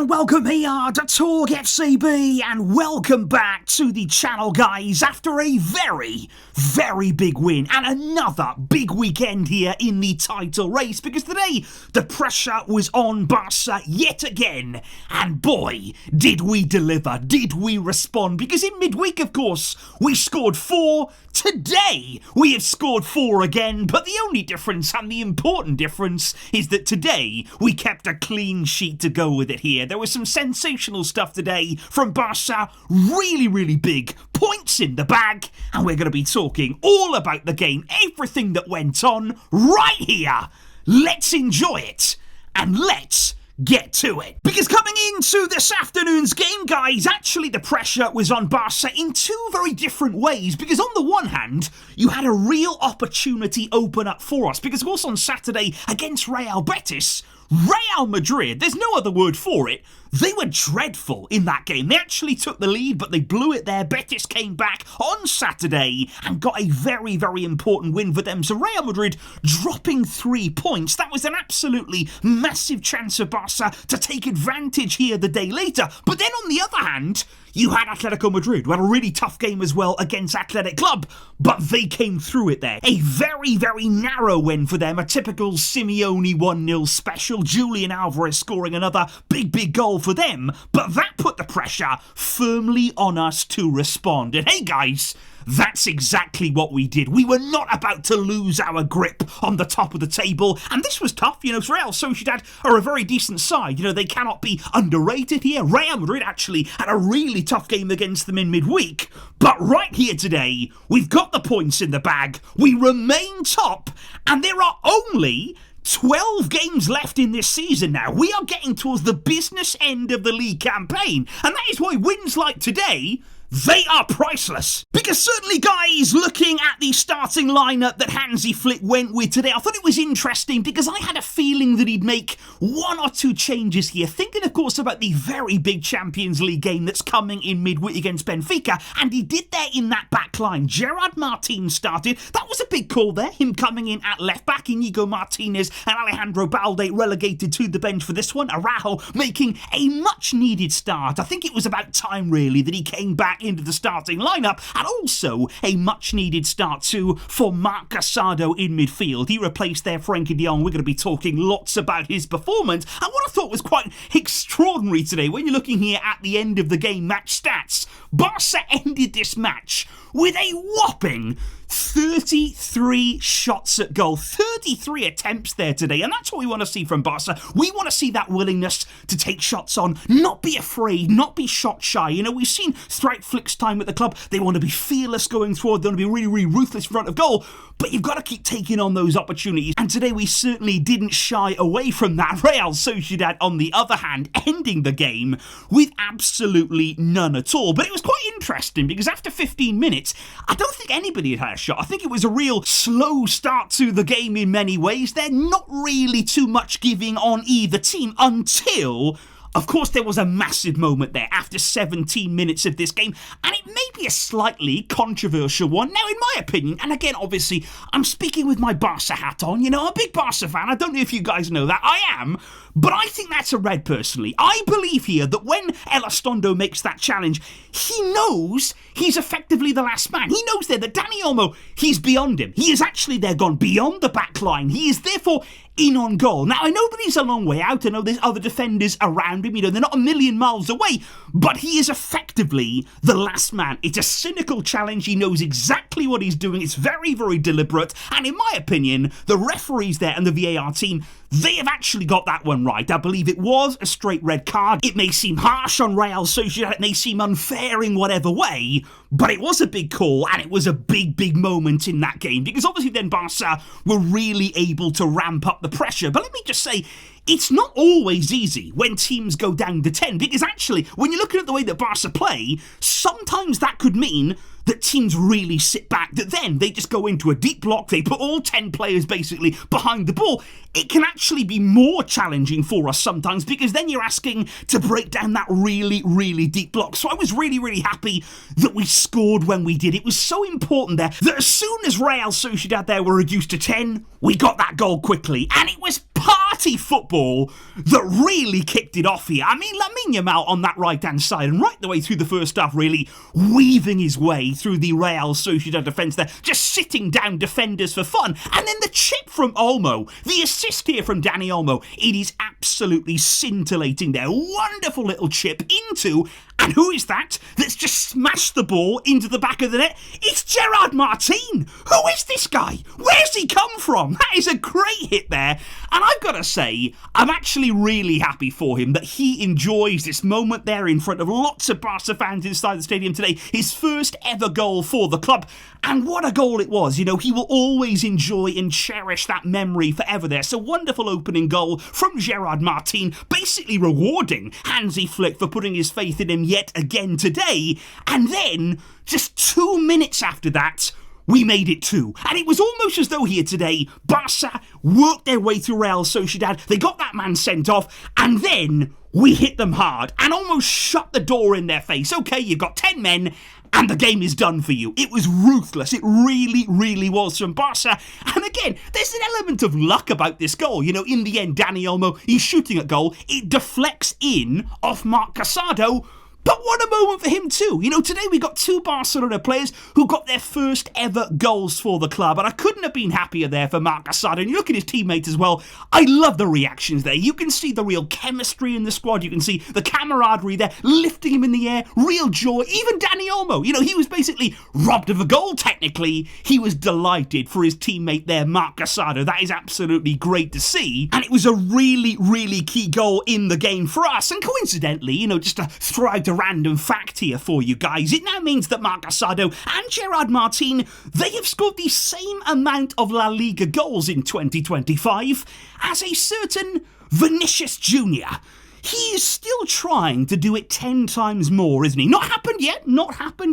and welcome here to TalkFCB, and welcome back to the channel, guys, after a very big win and another big weekend here in the title race, because today the pressure was on Barca yet again, and boy, did we deliver, did we respond, because in midweek, of course, we scored 4. Today, we have scored 4 again, but the only difference, and the important difference, is that today we kept a clean sheet to go with it here. There was some sensational stuff today from Barca, really big points in the bag, and we're going to be talking all about the game, everything that went on right here. Let's enjoy it, and let's get to it. Because coming into this afternoon's game, guys, actually the pressure was on Barca in two very different ways. Because on the one hand, you had a real opportunity open up for us. Because of course on Saturday against Real Betis, Real Madrid, there's no other word for it, they were dreadful in that game. They actually took the lead, but they blew it there. Betis came back on Saturday and got a very important win for them. So Real Madrid dropping 3 points. That was an absolutely massive chance for Barca to take advantage here the day later. But then on the other hand, you had Atletico Madrid, who had a really tough game as well against Athletic Club, but they came through it there. A very narrow win for them, a typical Simeone 1-0 special. Julian Alvarez scoring another big goal for them, but that put the pressure firmly on us to respond. And hey guys, that's exactly what we did. We were not about to lose our grip on the top of the table, and this was tough. Real Sociedad are a very decent side. They cannot be underrated here. Real Madrid actually had a really tough game against them in midweek, but right here today, we've got the points in the bag. We remain top, and there are only 12 games left in this season now. We are getting towards the business end of the league campaign, and that is why wins like today, they are priceless. Because certainly, guys, looking at the starting lineup that Hansi Flick went with today, I thought it was interesting because I had a feeling that he'd make 1 or 2 changes here. Thinking, of course, about the very big Champions League game that's coming in midweek against Benfica, and he did that in that back line. Gerard Martin started. That was a big call there, him coming in at left back. Inigo Martinez and Alejandro Balde relegated to the bench for this one. Araújo making a much-needed start. I think it was about time, really, that he came back into the starting lineup, and also a much-needed start too for Marc Casado in midfield. He replaced their Frenkie de Jong. We're going to be talking lots about his performance, and what I thought was quite extraordinary today, when you're looking here at the end of the game match stats, Barca ended this match with a whopping 33 shots at goal, 33 attempts there today, and that's what we want to see from Barca. We want to see that willingness to take shots on, not be afraid, not be shot shy. We've seen throughout Flick's time at the club, they want to be fearless going forward, they want to be really ruthless in front of goal, but you've got to keep taking on those opportunities, and today we certainly didn't shy away from that. Real Sociedad, on the other hand, ending the game with absolutely none at all. But it was quite interesting, because after 15 minutes, I don't think anybody had a shot. I think it was a real slow start to the game in many ways. They're not really too much giving on either team until, of course, there was a massive moment there after 17 minutes of this game, and it may be a slightly controversial one. Now, in my opinion, and again, obviously, I'm speaking with my Barca hat on, I'm a big Barca fan. I don't know if you guys know that. I am, but I think that's a red, personally. I believe here that when Elustudo makes that challenge, he knows he's effectively the last man. He knows there that Dani Olmo, he's beyond him. He is actually there, gone beyond the back line. He is therefore in on goal. Now, I know that he's a long way out. I know there's other defenders around him. They're not a million miles away, but he is effectively the last man. It's a cynical challenge. He knows exactly what he's doing. It's very deliberate. And in my opinion, the referees there and the VAR team, they have actually got that one right. I believe it was a straight red card. It may seem harsh on Real Sociedad, it may seem unfair in whatever way, but it was a big call, and it was a big moment in that game, because obviously then Barca were really able to ramp up the pressure. But let me just say, it's not always easy when teams go down to 10, because actually, when you're looking at the way that Barca play, sometimes that could mean that teams really sit back, that then they just go into a deep block, they put all 10 players basically behind the ball. It can actually be more challenging for us sometimes, because then you're asking to break down that really deep block. So I was really happy that we scored when we did. It was so important there that as soon as Real Sociedad there were reduced to 10, we got that goal quickly, and it was part quality football that really kicked it off here. I mean, Lamine Yamal on that right-hand side and right the way through the first half, really weaving his way through the Real Sociedad defence there, just sitting down defenders for fun. And then the chip from Olmo, the assist here from Dani Olmo, it is absolutely scintillating there. Wonderful little chip into, and who is that that's just smashed the ball into the back of the net? It's Gerard Martin. Who is this guy? Where's he come from? That is a great hit there. And I've got to say, I'm actually really happy for him that he enjoys this moment there in front of lots of Barca fans inside the stadium today. His first ever goal for the club. And what a goal it was. You know, he will always enjoy and cherish that memory forever there. So wonderful opening goal from Gerard Martin, basically rewarding Hansi Flick for putting his faith in him yet again today. And then, just 2 minutes after that, we made it 2. And it was almost as though here today, Barca worked their way through Real Sociedad. They got that man sent off. And then we hit them hard and almost shut the door in their face. Okay, you've got 10 men and the game is done for you. It was ruthless. It really, really was from Barca. And again, there's an element of luck about this goal. You know, in the end, Dani Olmo, he's shooting at goal. It deflects in off Marc Casado. But what a moment for him too. You know, today we got 2 Barcelona players who got their first ever goals for the club. And I couldn't have been happier there for Marc Casado. And you look at his teammates as well. I love the reactions there. You can see the real chemistry in the squad. You can see the camaraderie there, lifting him in the air. Real joy. Even Dani Olmo, you know, he was basically robbed of a goal technically. He was delighted for his teammate there, Marc Casado. That is absolutely great to see. And it was a really, really key goal in the game for us. And coincidentally, you know, just to throw out a random fact here for you guys, it now means that Marc Casado and Gerard Martin, they have scored the same amount of La Liga goals in 2025 as a certain Vinicius Jr. He is still trying to do it 10 times more, isn't he? Not happened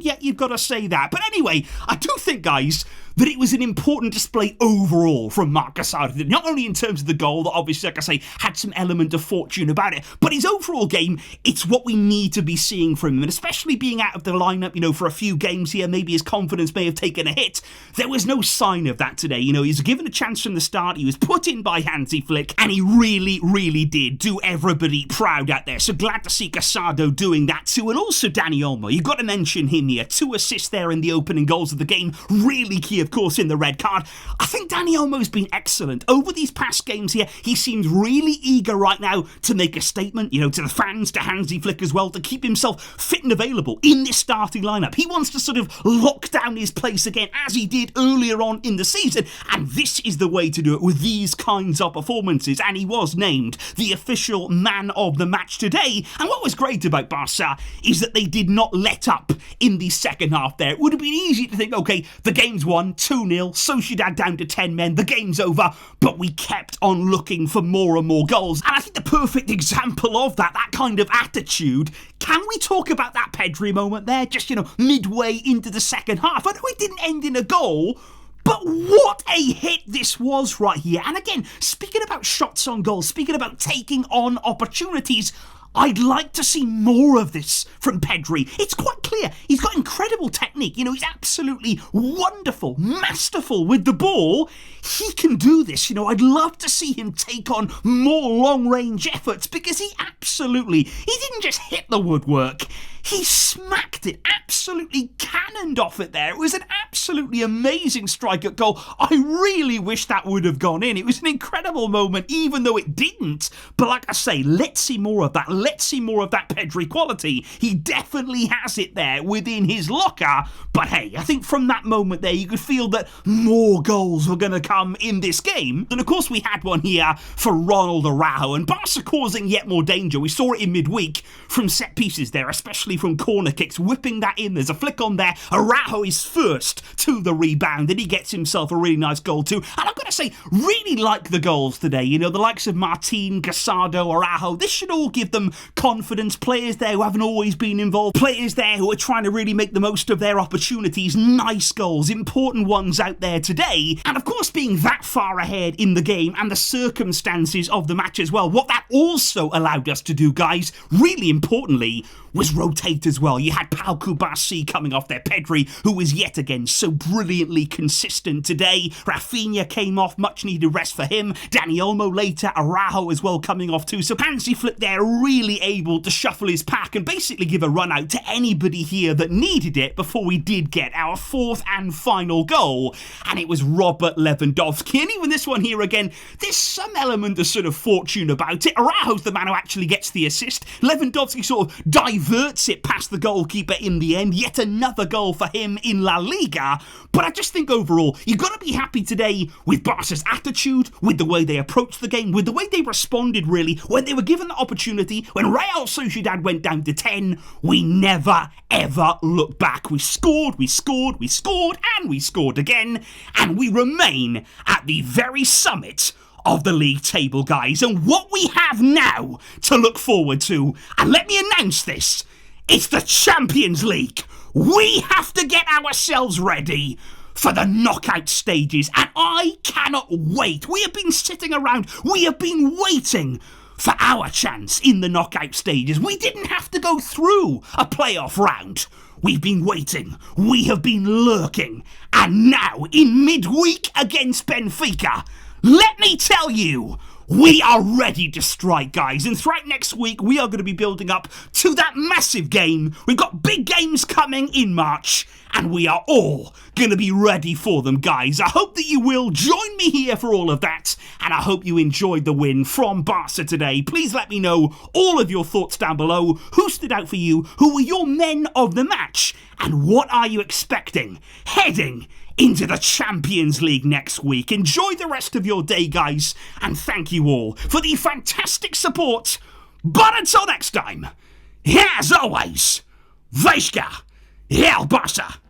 yet, you've got to say that. But anyway, I do think, guys, that it was an important display overall from Marc Casado. Not only in terms of the goal, that obviously, like I say, had some element of fortune about it, but his overall game, it's what we need to be seeing from him. And especially being out of the lineup, you know, for a few games here, maybe his confidence may have taken a hit. There was no sign of that today. You know, he was given a chance from the start. He was put in by Hansi Flick, and he really, really did do everybody proud out there. So glad to see Casado doing that too. And also Dani Olmo, you've got to mention him here. 2 assists there in the opening goals of the game. Really key, of course, in the red card. I think Dani Olmo's been excellent over these past games here. He seems really eager right now to make a statement, you know, to the fans, to Hansi Flick as well, to keep himself fit and available in this starting lineup. He wants to sort of lock down his place again, as he did earlier on in the season, and this is the way to do it, with these kinds of performances. And he was named the official man of the match today. And what was great about Barca is that they did not let up in the second half there. It would have been easy to think, okay, the game's won, 2-0, Sociedad down to 10 men, the game's over, but we kept on looking for more and more goals. And I think the perfect example of that kind of attitude, can we talk about that Pedri moment there, just, you know, midway into the second half? I know it didn't end in a goal, but what a hit this was right here. And again, speaking about shots on goal, speaking about taking on opportunities, I'd like to see more of this from Pedri. It's quite clear. He's got incredible technique. You know, he's absolutely wonderful, masterful with the ball. He can do this. You know, I'd love to see him take on more long-range efforts, because he didn't just hit the woodwork. He smacked it, absolutely cannoned off it there. It was an absolutely amazing strike at goal. I really wish that would have gone in. It was an incredible moment, even though it didn't. But like I say, let's see more of that. Let's see more of that Pedri quality. He definitely has it there within his locker. But hey, I think from that moment there, you could feel that more goals were going to come in this game. And of course, we had one here for Ronald Araújo, and Barca causing yet more danger. We saw it in midweek from set pieces there, especially from corner kicks, whipping that in. There's a flick on there. Araújo is first to the rebound, and he gets himself a really nice goal too. And I've got to say, really like the goals today. You know, the likes of Martin, Casado, Araújo, this should all give them confidence. Players there who haven't always been involved, players there who are trying to really make the most of their opportunities. Nice goals, important ones out there today. And of course, being that far ahead in the game and the circumstances of the match as well, what that also allowed us to do, guys, really importantly, was rotate rotate as well. You had Pau Kubasi coming off there, Pedri, who was yet again so brilliantly consistent today. Rafinha came off, much needed rest for him. Dani Olmo later, Araújo as well coming off too. So Hansi Flick there really able to shuffle his pack and basically give a run out to anybody here that needed it before we did get our fourth and final goal. And it was Robert Lewandowski. And even this one here again, there's some element of sort of fortune about it. Araujo's the man who actually gets the assist. Lewandowski sort of diverts it past the goalkeeper in the end. Yet another goal for him in La Liga. But I just think overall, you've got to be happy today with Barca's attitude, with the way they approached the game, with the way they responded really when they were given the opportunity. When Real Sociedad went down to 10, we never ever looked back. We scored, and we scored again, and we remain at the very summit of the league table, guys. And what we have now to look forward to, and let me announce this, it's the Champions League. We have to get ourselves ready for the knockout stages, and I cannot wait. We have been sitting around, we have been waiting for our chance in the knockout stages. We didn't have to go through a playoff round. We've been waiting, we have been lurking, and now in midweek against Benfica, let me tell you, we are ready to strike, guys. And throughout next week, we are going to be building up to that massive game. We've got big games coming in March, and we are all going to be ready for them, guys. I hope that you will join me here for all of that, and I hope you enjoyed the win from Barca today. Please let me know all of your thoughts down below. Who stood out for you? Who were your men of the match? And what are you expecting heading into the Champions League next week? Enjoy the rest of your day, guys, and thank you all for the fantastic support. But until next time, as always, Vejska, El Barca.